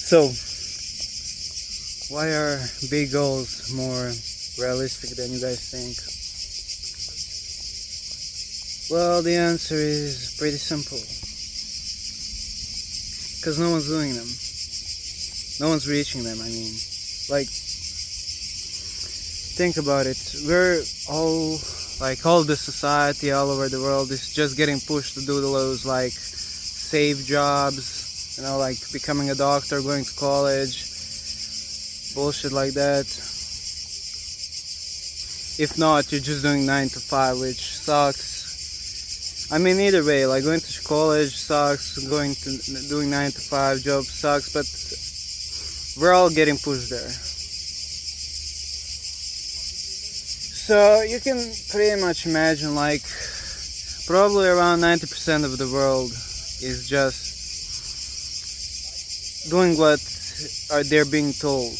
So, why are big goals more realistic than you guys think? Well, the answer is pretty simple. Because no one's doing them. No one's reaching them, I mean. Like, think about it. We're all, all the society all over the world is just getting pushed to do those, safe jobs, becoming a doctor, going to college, bullshit like that. If not, you're just doing 9 to 5, which sucks. I mean, either way, going to college sucks, doing 9 to 5 job sucks, but we're all getting pushed there. So you can pretty much imagine, probably around 90% of the world is just doing what they're being told.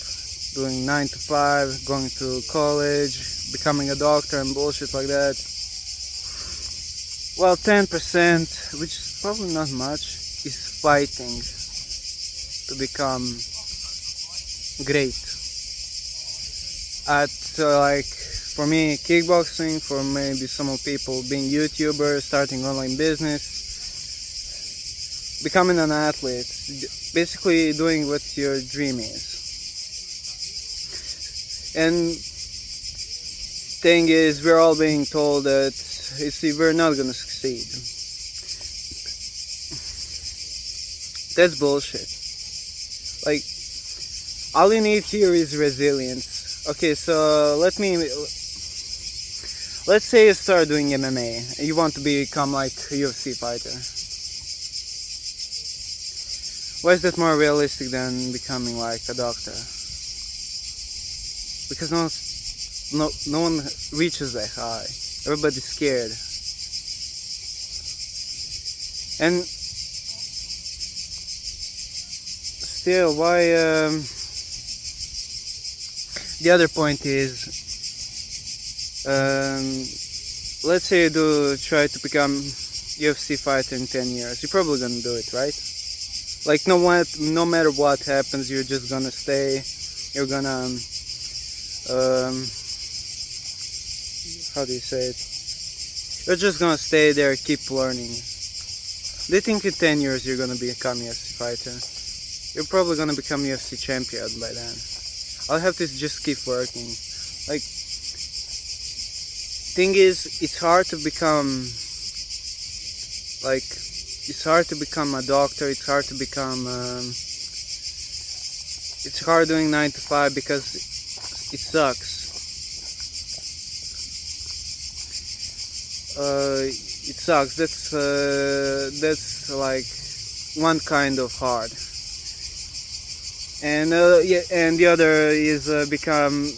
Doing 9 to 5, going to college, becoming a doctor and bullshit like that. Well, 10%, which is probably not much, is fighting to become great at, for me, kickboxing, for maybe some of people being YouTubers, starting online business, becoming an athlete, basically doing what your dream is. And thing is, we're all being told that we're not gonna succeed. That's bullshit. All you need here is resilience. Okay, so let's say you start doing MMA and you want to become a UFC fighter. Why is that more realistic than becoming a doctor? Because no one reaches that high. Everybody's scared. And still, why the other point is, let's say you do try to become UFC fighter in 10 years. You're probably gonna do it, right? No matter what happens, you're just gonna stay. You're gonna how do you say it? You're just gonna stay there, keep learning. Do you think in 10 years you're gonna become UFC fighter? You're probably gonna become UFC champion by then. I'll have to just keep working. Thing is, it's hard to become a doctor. It's hard to become it's hard doing 9 to 5 because it sucks. It sucks. That's one kind of hard. And and the other is because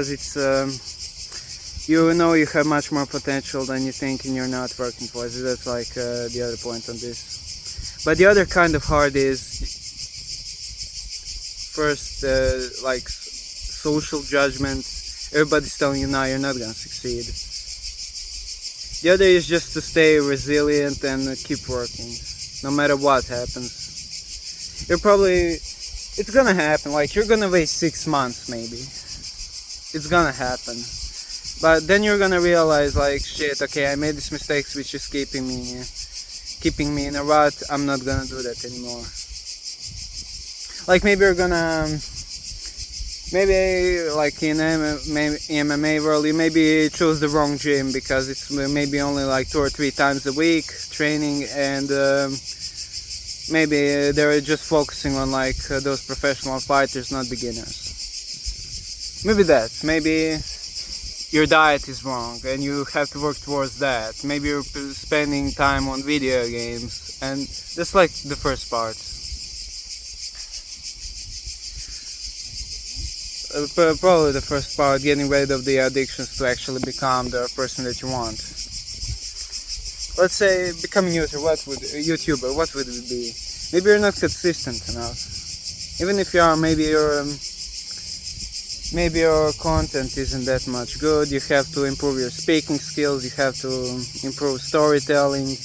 it's you have much more potential than you think, and you're not working for it. That's the other point on this. But the other kind of hard is first social judgment. Everybody's telling you, "No, you're not gonna succeed." The other is just to stay resilient and keep working, no matter what happens. It's gonna happen. You're gonna wait 6 months, maybe. It's gonna happen. But then you're gonna realize, shit, okay, I made this mistake, which is keeping me in a rut. I'm not gonna do that anymore. Maybe you're gonna, in MMA world, you maybe chose the wrong gym because it's maybe only 2 or 3 times a week training, and maybe they're just focusing on those professional fighters, not beginners. Maybe your diet is wrong and you have to work towards that. Maybe you're spending time on video games, and that's the first part. Probably the first part, getting rid of the addictions to actually become the person that you want. Let's say becoming a YouTuber, what would it be? Maybe you're not consistent enough. Even if you are, maybe your content isn't that much good. You have to improve your speaking skills, you have to improve storytelling.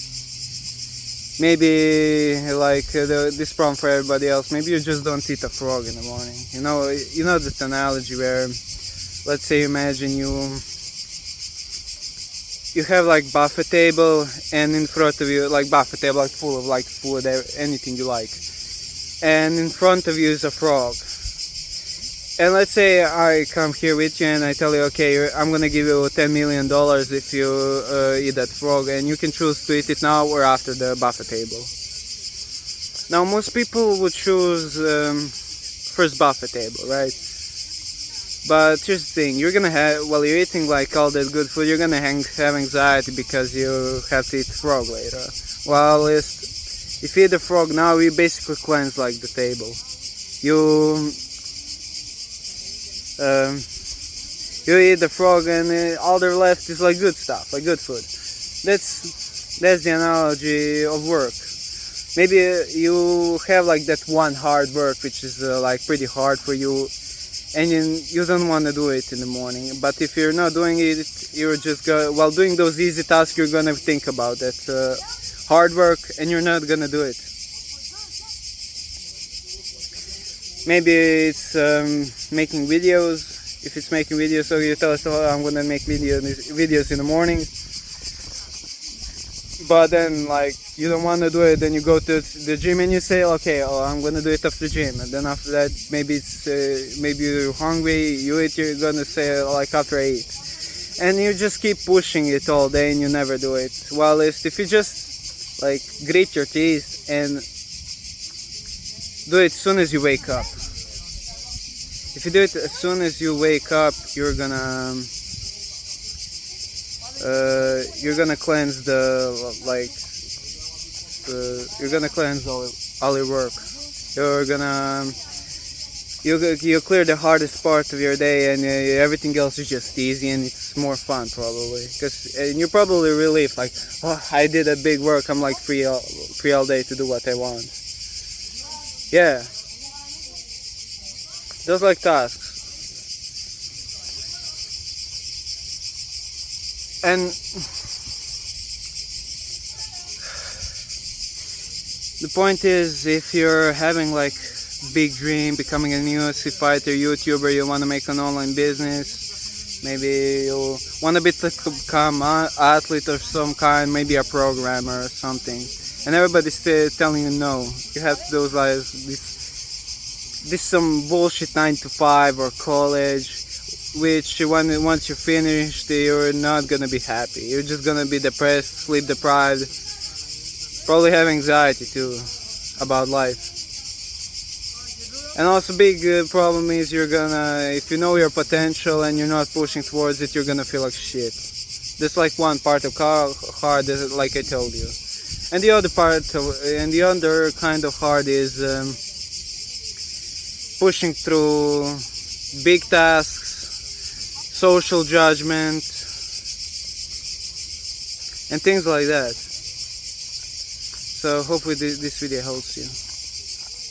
maybe like this problem for everybody else. Maybe you just don't eat a frog in the morning. You know that analogy where, let's say, imagine you have like buffet table, and in front of you, like buffet table, like full of like food, anything you like, and in front of you is a frog. And let's say I come here with you and I tell you, okay, I'm gonna give you $10 million if you eat that frog, and you can choose to eat it now or after the buffet table. Now most people would choose first buffet table, right? But here's the thing, you're gonna have, while you're eating like all that good food, you're gonna have anxiety because you have to eat frog later. While if you eat the frog now, you basically cleanse like the table. You eat the frog, and all there left is like good stuff, like good food. That's the analogy of work. Maybe you have like that one hard work which is like pretty hard for you, and you don't want to do it in the morning. But if you're not doing it, you're just while doing those easy tasks, you're gonna think about that hard work, and you're not gonna do it. Maybe it's making videos. If it's making videos, so you tell us, oh, I'm gonna make videos in the morning, but then like you don't want to do it, then you go to the gym and you say, okay, oh, I'm gonna do it after the gym, and then after that maybe you're hungry, you eat, you're gonna say like after I eat, and you just keep pushing it all day and you never do it. While if you just like grit your teeth and do it as soon as you wake up. If you do it as soon as you wake up, you're gonna cleanse you're gonna cleanse all your work. You clear the hardest part of your day, and everything else is just easy, and it's more fun probably. And you're probably relieved, like, oh, I did a big work. I'm like free all day to do what I want. Yeah. Those like tasks. And the point is, if you're having like big dream, becoming an UFC fighter, YouTuber, you want to make an online business, maybe you want to become an athlete of some kind, maybe a programmer or something, and everybody's telling you no, you have to do like this some bullshit 9 to 5 or college, which once you're finished, you're not gonna be happy. You're just gonna be depressed, sleep deprived, probably have anxiety too about life. And also big problem is if you know your potential and you're not pushing towards it, you're gonna feel like shit. That's like one part of hard, like I told you. And the other kind of hard is pushing through big tasks, social judgment, and things like that. So hopefully this video helps you.